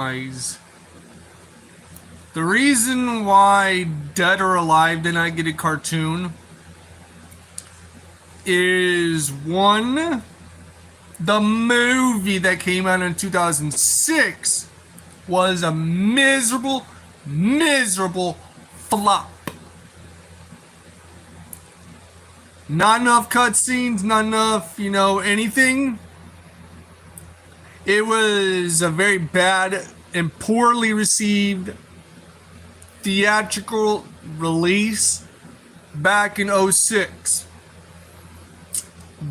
guys. The reason why Dead or Alive did not get a cartoon is one, the movie that came out in 2006 was a miserable flop. Not enough cutscenes, not enough, anything. It was a very bad and poorly received theatrical release back in '06.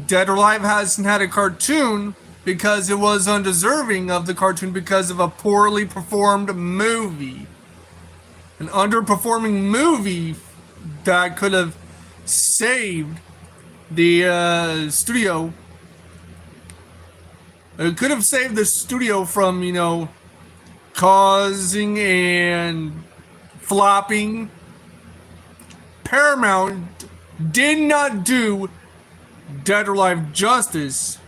Dead or Alive hasn't had a cartoon because it was undeserving of the cartoon because of a poorly performed movie. An underperforming movie that could have saved the studio. It could have saved the studio from, causing and flopping. Paramount did not do Dead or Alive justice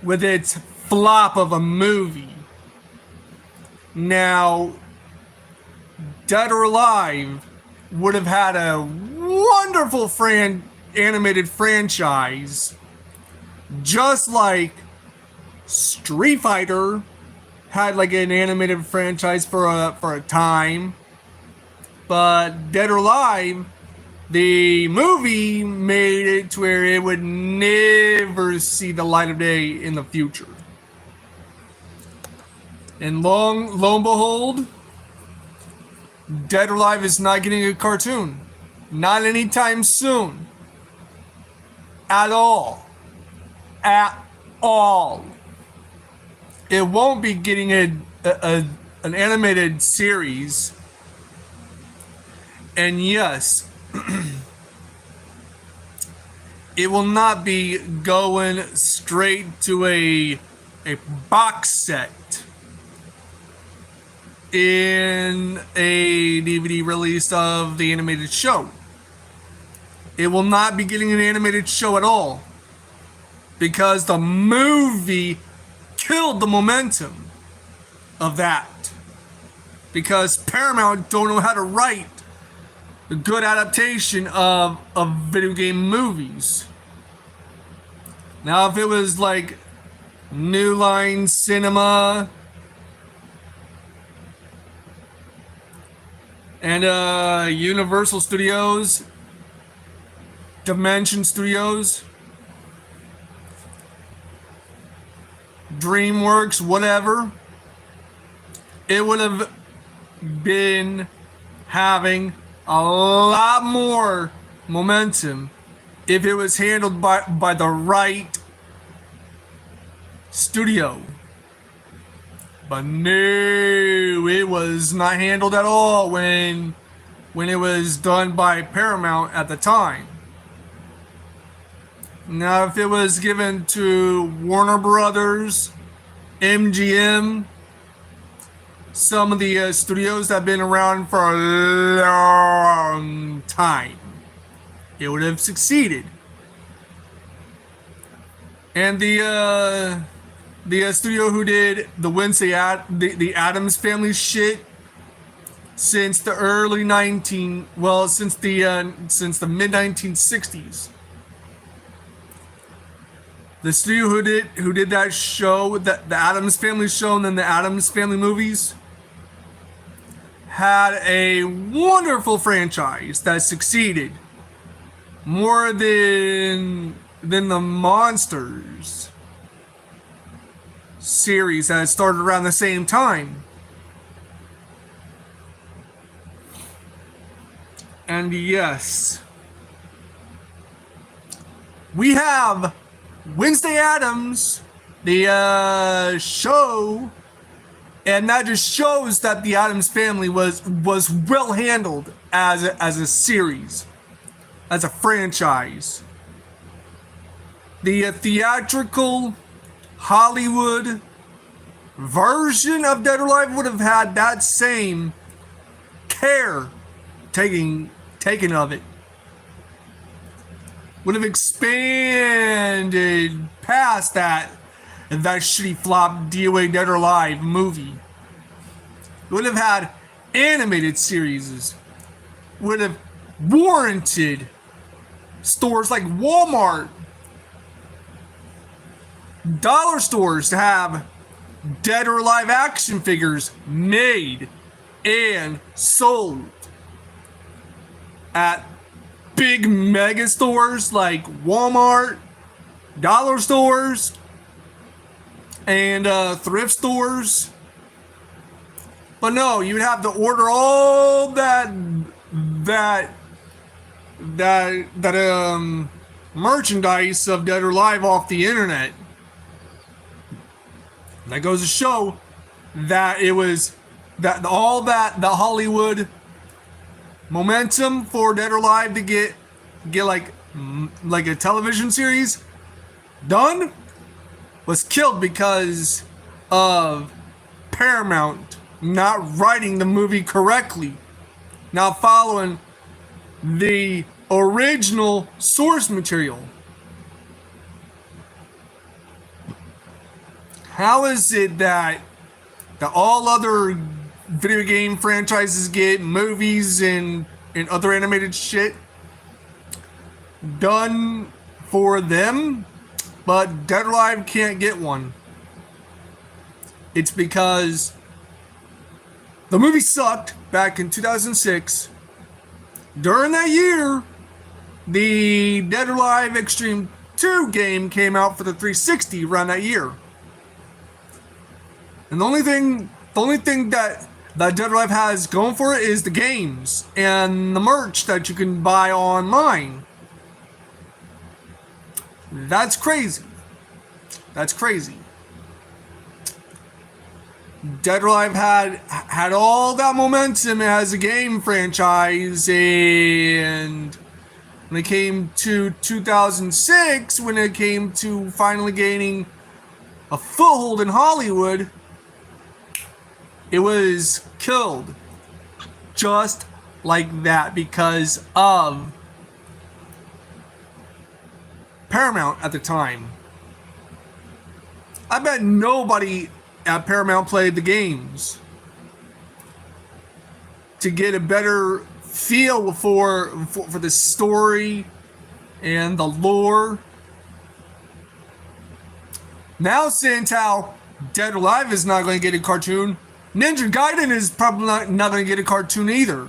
with its flop of a movie. Now, Dead or Alive would have had a wonderful animated franchise, just like Street Fighter had like an animated franchise for a time. But Dead or Alive, the movie made it to where it would never see the light of day in the future. And lo and behold, Dead or Alive is not getting a cartoon. Not anytime soon. At all. At all. It won't be getting an animated series. And yes, it will not be going straight to a box set in a DVD release of the animated show. It will not be getting an animated show at all because the movie killed the momentum of that, because Paramount don't know how to write a good adaptation of video game movies. Now, if it was like New Line Cinema and Universal Studios, Dimension Studios, DreamWorks, whatever, it would have been having a lot more momentum if it was handled by the right studio. But no, it was not handled at all when it was done by Paramount at the time. Now, if it was given to Warner Brothers, MGM, some of the studios that have been around for a long time, it would have succeeded. And the studio who did the the Addams Family shit since the since the mid 1960s. The studio who did that show, the Addams Family show, and then the Addams Family movies, had a wonderful franchise that succeeded more than the Monsters series that started around the same time. And yes, we have Wednesday Addams, the show, and that just shows that the Addams Family was well handled as a series, as a franchise. The theatrical Hollywood version of Dead or Alive would have had that same care taken of it. Would have expanded past that that shitty flop DOA Dead or Alive movie. It would have had animated series. Would have warranted stores like Walmart, dollar stores to have Dead or Alive action figures made and sold at big mega stores like Walmart, dollar stores, and thrift stores. But no, you would have to order all that merchandise of Dead or Alive off the internet. That goes to show that it was that all that the Hollywood momentum for Dead or Alive to get like a television series done was killed because of Paramount not writing the movie correctly, not following the original source material. How is it that all other video game franchises get movies and other animated shit done for them, but Dead or Alive can't get one? It's because the movie sucked back in 2006. During that year, the Dead or Alive Extreme 2 game came out for the 360 around that year. And the only thing that Dead or Alive has going for it is the games and the merch that you can buy online. That's crazy. That's crazy. Dead or Alive had all that momentum as a game franchise, and when it came to 2006, when it came to finally gaining a foothold in Hollywood, it was killed just like that because of Paramount at the time. I bet nobody at Paramount played the games to get a better feel for the story and the lore. Now, since how Dead or Alive is not going to get a cartoon, Ninja Gaiden is probably not going to get a cartoon either.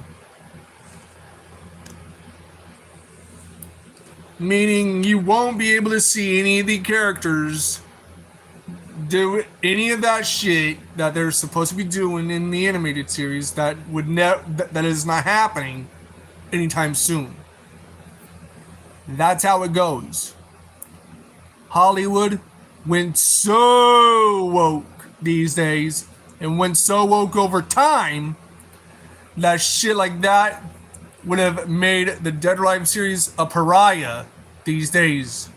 Meaning you won't be able to see any of the characters do any of that shit that they're supposed to be doing in the animated series. That is not happening anytime soon. That's how it goes. Hollywood went so woke these days, and went so woke over time, that shit like that would have made the Dead or Alive series a pariah these days.